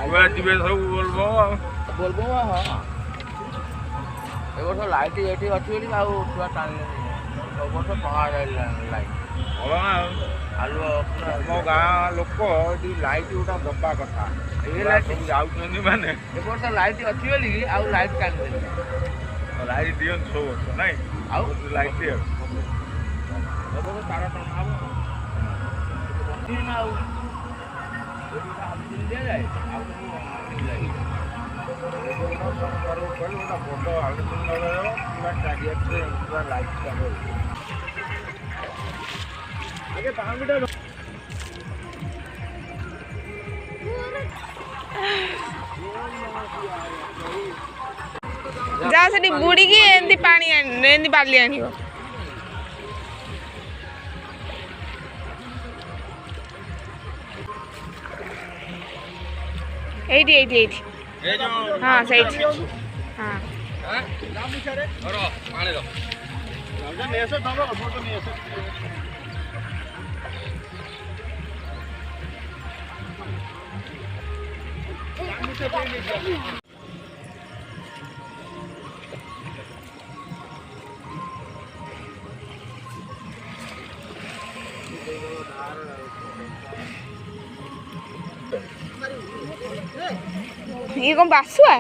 छुआ जीवे सब बोलबो बोलबो हाँ ए वर्ष लाइट एठी अछि बोली आ छुआ टाणी सब वर्ष पहा लाइट भल ना आलु मो गाँ लोक लाइट गोटा दबा कथा ये लाइट जाऊँ माने ए वर्ष लाइट अछि बोली आ लाइट टाणी लाइट दियन सब वर्ष नहीं आउ लाइट दियो सब तार टना हबो दिन आउ दिन दे जाए आउ फोटो आलोचना पूरा चारियाटे पूरा लाइट चालू आगे तामिटा जा से बुड़ी की एंदी पानी एंदी बाली आनियो एटी एटी एटी हाँ सही हाँ ये कौन बासुआ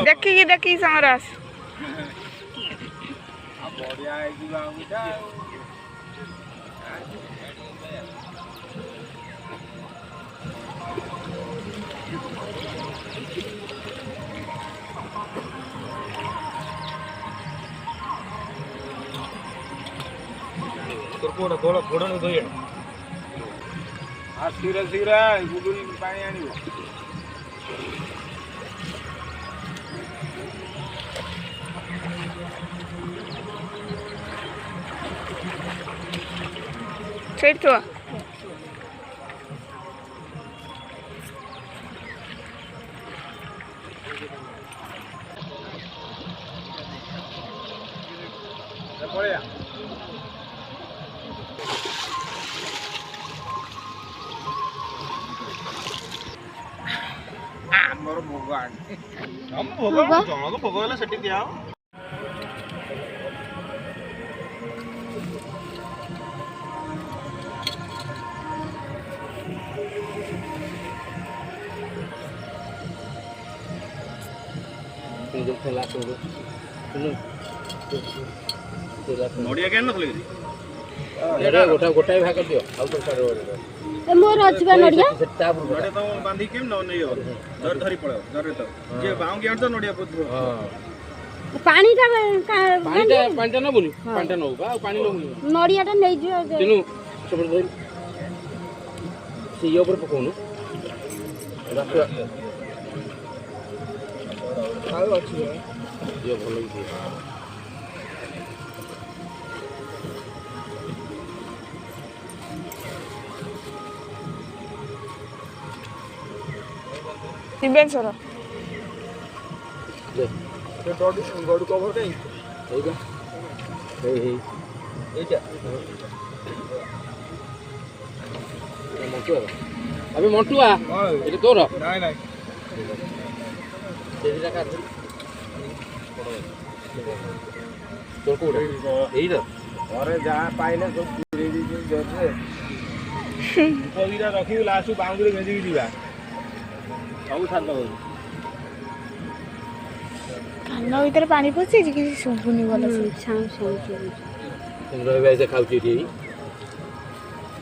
देखी देखी समरस बढ़िया थोड़ा थोड़ा धोई हाँ शीघ्र शीघ्र गुगुल पानी आनिब सेठ तो पड़े ଆମର ଭୋଗ ଆଣି ଆମ ଭୋଗ ଜଣକ ଭୋଗ ହେଲେ ସେଠି ଦିଆ ହବ ନଡ଼ିଆ କେନ୍ ନଥିଲେ गोटा गोटाए भाग दियो आउ तो सारे ए मोर अछि बा नडिया नडिया तो बांधी केम न नै हो जर धरी पड़ो जर तो जे बाउ के तो नडिया पुत्र हां पानी ता पानी न बोली पानी न हो बा पानी न बोली नडिया ता नै जियो तिनु सब धरी से ऊपर पकोनु रास्ता आउ अछि ये भलो ही दिव्यांशर ले ते गडु कवर काई हेगा हे एटा अबे मंटुआ एटा तोर नाही नाही तेरी का तोर कोड एटा अरे जा पाइले सब गिरे दी जरे पगिरा रखी लास्ट बाउंड्री भेजी दिबा सब छाड़ दो कान भीतर पानी पसी कि सुबुनी गला छाम छाम तुम रहे वैसे खाउची दी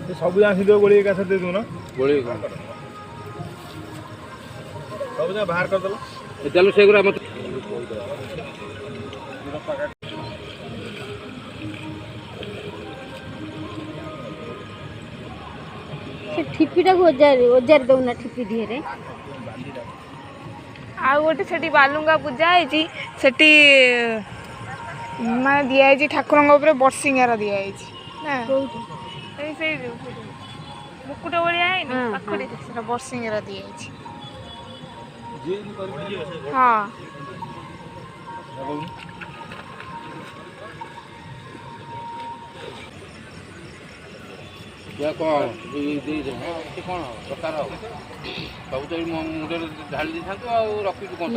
तो सब जा सीधो गोली का साथ दे दो ना गोली सब जा बाहर कर दलो चलो सेगुरा मत से ठिपीटा को ओजार दउना ठिपी दिए रे आ गोटे सेठी बालुंगा पूजा है सेठी माने दिया है ठाकुर ऊपर बर्सिंगार दिया है ना कोठी से ମୁକୁଟ ଭଳିଆ ହେଇନି ହଁ, ପାଖରେ ସେଟା ବର୍ଷିଙ୍ଗର ଦିଆଯାଇଛି। ଯିଏ ବି କରିପାରିବ ସେ ହଁ କ'ଣ ଦରକାର ଆଉ ସବୁ ତ ମୁଣ୍ଡରେ ଢାଳି ଦେଇଥାନ୍ତୁ ଆଉ ରଖିଛୁ କ'ଣ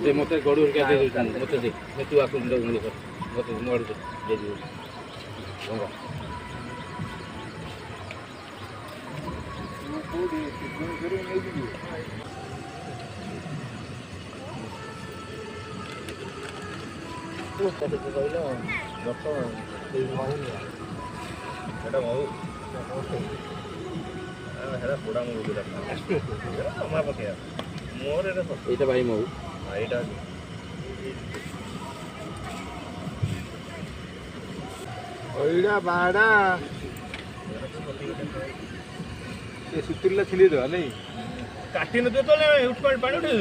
ଦେ ମୋତେ ଗଡ଼ୁ ହେରିକା ଦେଇ ଦେଉଛନ୍ତି ମୋତେ ଦେ ତୁ ଆକୁ ମୋତେ ମୋ ଆଡ଼ୁ ଦେଇଦେବୁ ଭଙ୍ଗା କହିଲ ଗଛ ସେଟା ମହୁ ସେଟା ପୋଡ଼ା ମହୁ ଜମା ପକେଇବା ମୋର ଏଇଟା ଭାଇ ମହୁ ଏଇଟା ଏଇଟା ବାହାଡ଼ା ଏ ସୁତୁରିଲା ଛିଲି ଦେବା ନାଇଁ କାଟି ନଥିବ ତ ପାଣି ଉଠେଇ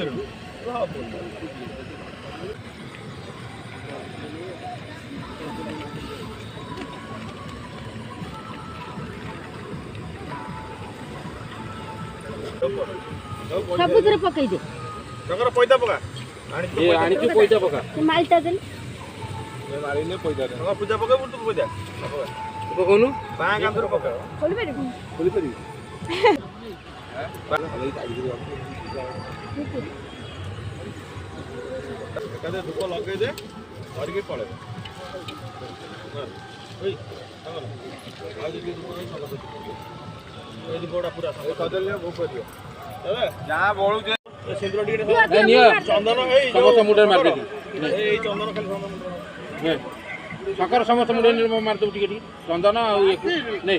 ସବୁଥିରେ ପକେଇଦେ। ତାଙ୍କର ପଇତା ପକା ଆଣିଛୁ ପଇସା ପକା ମାଲଟା ଦେଲେ ମାରିଲେ ପଇତା ପୂଜା ପକେଇବୁ ତୁ ପଇତା ପକଉନୁ ବାଁ କାନ୍ଧରେ ପକା ଖୋଲିପାରିବୁ ଖୋଲିପାରିବି ଏକାଦେ ଧୂପ ଲଗେଇଦେ ଧରିକି ପଳେଇବ ଧୂପଟା ପୁରା ସଜେଇଲେ ଭୋଗ କରିବ ଯାହା ବଳୁଛି ସିନ୍ଦୁର ଟିକେ ଚନ୍ଦନ ସମସ୍ତ ମୁଣ୍ଡରେ ମାରିଦେବି ଏଇ ଚନ୍ଦନ ଖାଲି ଶଙ୍କର ସମସ୍ତ ମୁଣ୍ଡରେ ମାରିଦେବୁ ଟିକେ ଟିକେ ଚନ୍ଦନ ଆଉ ନେ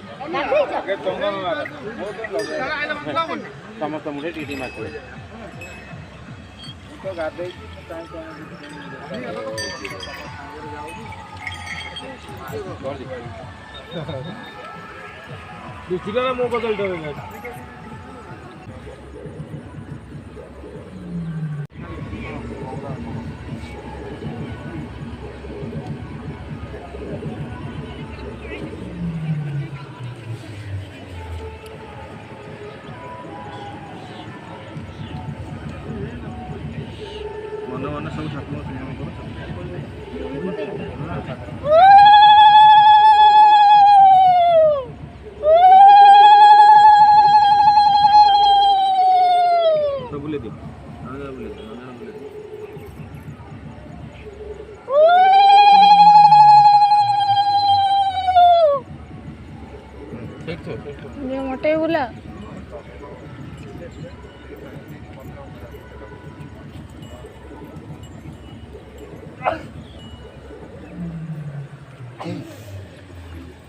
ଚନ୍ଦନ ସମସ୍ତ ମୁଣ୍ଡରେ ଟିକେ ଟିକେ ମାରିଦେବେ ଦୁଃଖିତ ନା ମୋ କଦଳୀ ଧରେ ମନେ ମନେ ସବୁ ଠାକୁର ବୁଲେଇ ଦିଅ ମୋଟେ ବୁଲା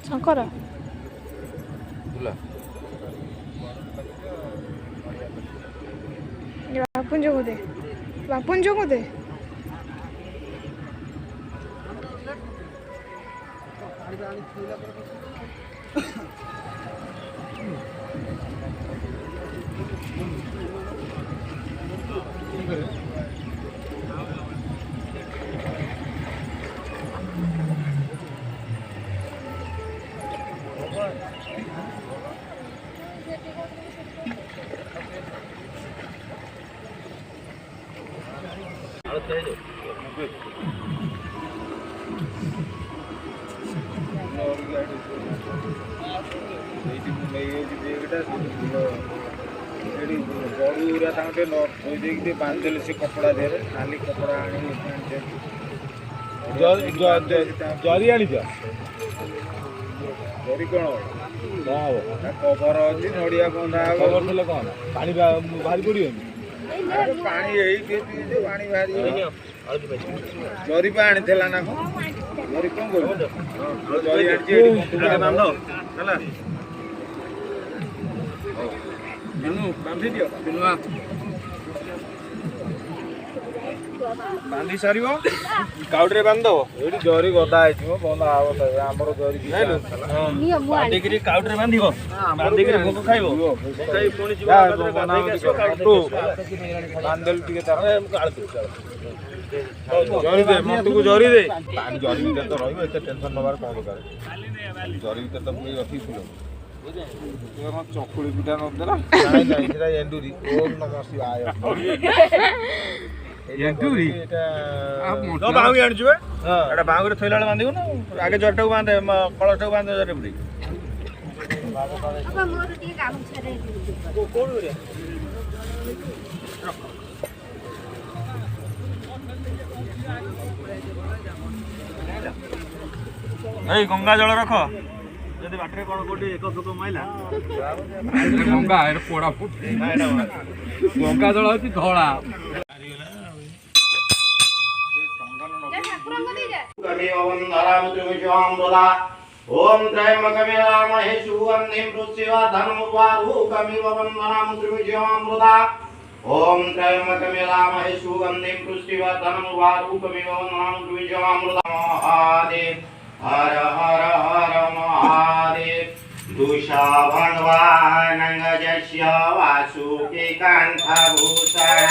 ଶଙ୍କର ବାପୁଞ୍ଜକୁ ଦେ ବାପୁଞ୍ଜକୁ ଦେ ବଡ଼ୁରା ତାଙ୍କୁ ଟିକେ ଥୋଇ ଦେଇକି ଟିକେ ବାନ୍ଧିଦେଲେ ସେ କପଡ଼ା ଦେହରେ ନାଲି କପଡ଼ା ଆଣି ଜରି ଆଣିଛ ଜରି କ'ଣ ହବ କଭର ଅଛି ନଡ଼ିଆ ବନ୍ଧା ହବ ଥିଲେ କ'ଣ ପାଣି ବାହାରି ପଡ଼ିବନି ପାଣି ଏଇଠି ପାଣି ବାହାରି ଜରି ପା ଆଣିଥିଲା ନା କ'ଣ ଜରି କ'ଣ କରିବ ଜରି ଆଣିଛି ବାନ୍ଧ ହେଲା ବାନ୍ଧି ଦିଅ ବାନ୍ଧି ସାରିବ କାଉଡ଼ିରେ ବାନ୍ଧିଦେବ ଏଇଠି ଜରି ଗଦା ହେଇଯିବ ବନ୍ଧା ହବ ଆମର ଜରି ବାନ୍ଧିକିରି କାଉଡ଼ିରେ ବାନ୍ଧିବ ବାନ୍ଧିକିରି ଭୋଗ ଖାଇବ ପୁଣି ଯିବ ବାନ୍ଧିଦେଲେ ଟିକେ ଜରି ଦେ ମନ୍ତକୁ ଜରି ଦେ ପାଣି ଜରି ଭିତରେ ତ ରହିବ ଏତେ ଟେନସନ ନବାର କଣ ଦରକାର ଜରି ଭିତରେ ତ ପୁରେଇ ରଖିଥିଲ ଚକୁଳି ପିଠା ନଦେଲା ନାଇଁ ନାଇଁ ସେଟା ଏଣ୍ଡୁରି ଓମ୍ ନମଃ ଶିବାୟ ଏଣ୍ଡୁରି ଏଟା ତ ବାହୁଙ୍ଗି ଆଣିଛୁ ବେ ଏଟା ବାହୁଙ୍ଗିରେ ଥୋଇଲା ବେଳେ ବାନ୍ଧିବୁ ନା ଆଗେ ଜରିଟାକୁ ବାନ୍ଧେ କଳସଟାକୁ ବାନ୍ଧେ ଜରିରେ ପୁରେଇ ମୋର ଟିକେ ଗାମୁଛାରେ ଏଇ ଗଙ୍ଗା ଜଳ ରଖ ଯଦି ବାଟରେ କଣ କୋଉଠି ଏକ ଦୁଃଖ ମାଇଲା ଗଙ୍ଗା ଏଟା ପୋଡ଼ା ଫୁଟ ଗଙ୍ଗା ଜଳ ହଉଛି ଧଳା ओम त्रयंबकमिवामहे सुगंधिं पुष्टिवर्धनमुर्वारुकमिव वन्दनामि त्रिविजयामृता ओम त्रयंबकमिवामहे सुगंधिं पुष्टिवर्धनमुर्वारुकमिव वन्दनामि त्रिविजयामृता महादेव हर हर हर महादेव दुशाभन्वानङ्गजस्य वासुकी कण्ठभूषण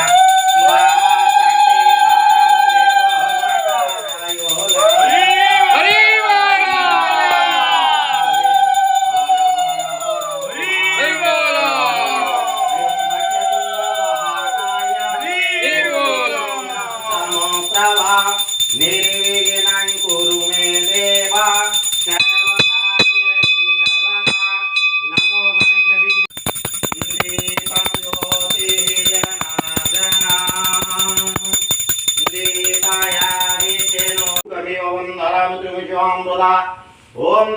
निर्विघ्नं कुरु मे देव नमो गणेशदीपं ज्योतिर्जनार्दना दीपाया विष्णु कविवन्दनामि त्रिविजयामृता ओम